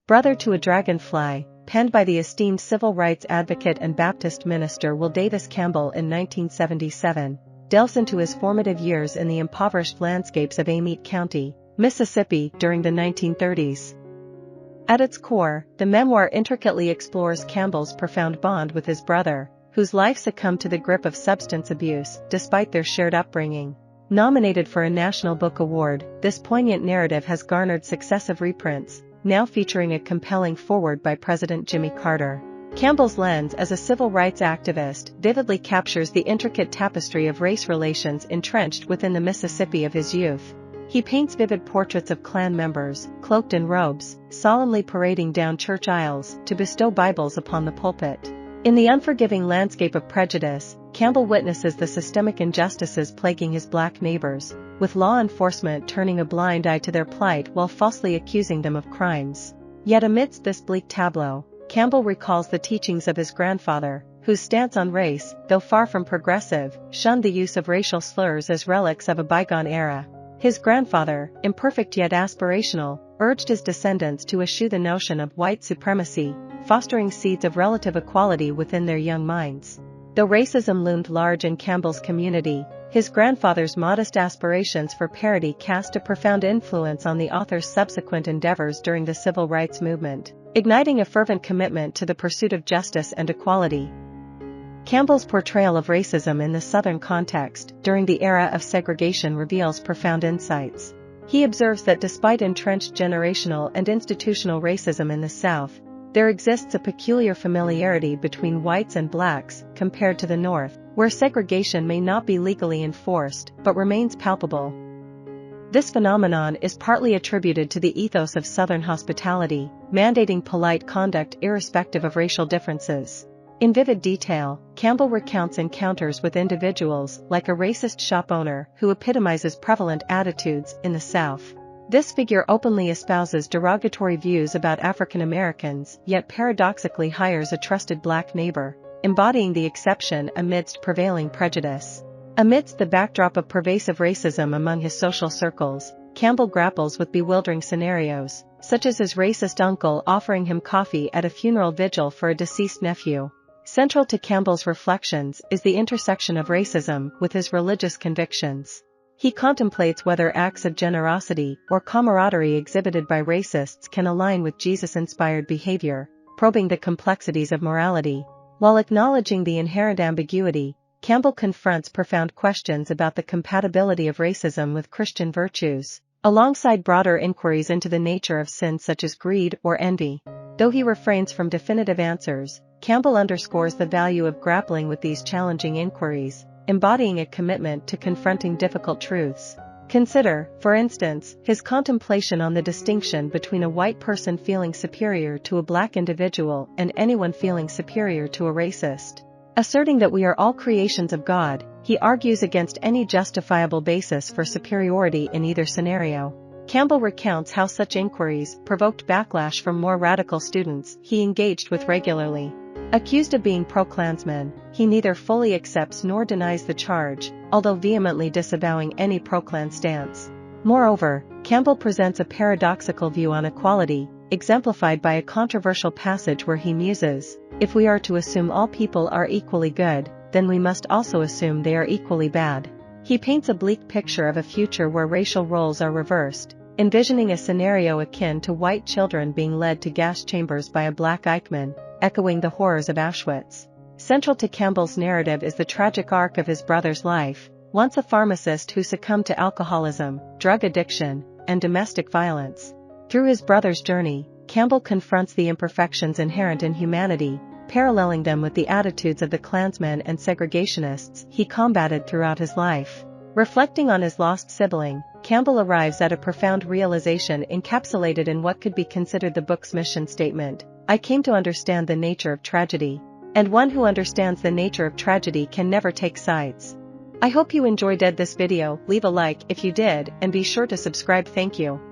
Brother to a Dragonfly, penned by the esteemed civil rights advocate and Baptist minister Will Davis Campbell in 1977, delves into his formative years in the impoverished landscapes of Amite County, Mississippi during the 1930s. At its core, the memoir intricately explores Campbell's profound bond with his brother, whose life succumbed to the grip of substance abuse despite their shared upbringing. Nominated for a National Book Award, this poignant narrative has garnered successive reprints, now featuring a compelling foreword by President Jimmy Carter. Campbell's lens as a civil rights activist vividly captures the intricate tapestry of race relations entrenched within the Mississippi of his youth. He paints vivid portraits of Klan members, cloaked in robes, solemnly parading down church aisles to bestow Bibles upon the pulpit. In the unforgiving landscape of prejudice, Campbell witnesses the systemic injustices plaguing his black neighbors, with law enforcement turning a blind eye to their plight while falsely accusing them of crimes. Yet amidst this bleak tableau, Campbell recalls the teachings of his grandfather, whose stance on race, though far from progressive, shunned the use of racial slurs as relics of a bygone era. His grandfather, imperfect yet aspirational, urged his descendants to eschew the notion of white supremacy, fostering seeds of relative equality within their young minds. Though racism loomed large in Campbell's community, his grandfather's modest aspirations for parity cast a profound influence on the author's subsequent endeavors during the civil rights movement, igniting a fervent commitment to the pursuit of justice and equality. Campbell's portrayal of racism in the Southern context during the era of segregation reveals profound insights. He observes that despite entrenched generational and institutional racism in the South, there exists a peculiar familiarity between whites and blacks compared to the North, where segregation may not be legally enforced but remains palpable. This phenomenon is partly attributed to the ethos of Southern hospitality, mandating polite conduct irrespective of racial differences. In vivid detail, Campbell recounts encounters with individuals like a racist shop owner who epitomizes prevalent attitudes in the South. This figure openly espouses derogatory views about African Americans yet paradoxically hires a trusted black neighbor, embodying the exception amidst prevailing prejudice. Amidst the backdrop of pervasive racism among his social circles, Campbell grapples with bewildering scenarios, such as his racist uncle offering him coffee at a funeral vigil for a deceased nephew. Central to Campbell's reflections is the intersection of racism with his religious convictions. He contemplates whether acts of generosity or camaraderie exhibited by racists can align with Jesus-inspired behavior, probing the complexities of morality. While acknowledging the inherent ambiguity, Campbell confronts profound questions about the compatibility of racism with Christian virtues, alongside broader inquiries into the nature of sins such as greed or envy. Though he refrains from definitive answers, Campbell underscores the value of grappling with these challenging inquiries, embodying a commitment to confronting difficult truths. Consider, for instance, his contemplation on the distinction between a white person feeling superior to a black individual and anyone feeling superior to a racist. Asserting that we are all creations of God, he argues against any justifiable basis for superiority in either scenario. Campbell recounts how such inquiries provoked backlash from more radical students he engaged with regularly. Accused of being pro-Klansman, he neither fully accepts nor denies the charge, although vehemently disavowing any pro-Klan stance. Moreover, Campbell presents a paradoxical view on equality, exemplified by a controversial passage where he muses, "If we are to assume all people are equally good, then we must also assume they are equally bad." He paints a bleak picture of a future where racial roles are reversed, envisioning a scenario akin to white children being led to gas chambers by a black Eichmann, echoing the horrors of Auschwitz. Central to Campbell's narrative is the tragic arc of his brother's life, once a pharmacist who succumbed to alcoholism, drug addiction, and domestic violence. Through his brother's journey, Campbell confronts the imperfections inherent in humanity, paralleling them with the attitudes of the Klansmen and segregationists he combated throughout his life. Reflecting on his lost sibling, Campbell arrives at a profound realization encapsulated in what could be considered the book's mission statement: "I came to understand the nature of tragedy." And one who understands the nature of tragedy can never take sides. I hope you enjoyed this video. Leave a like if you did, and be sure to subscribe. Thank you.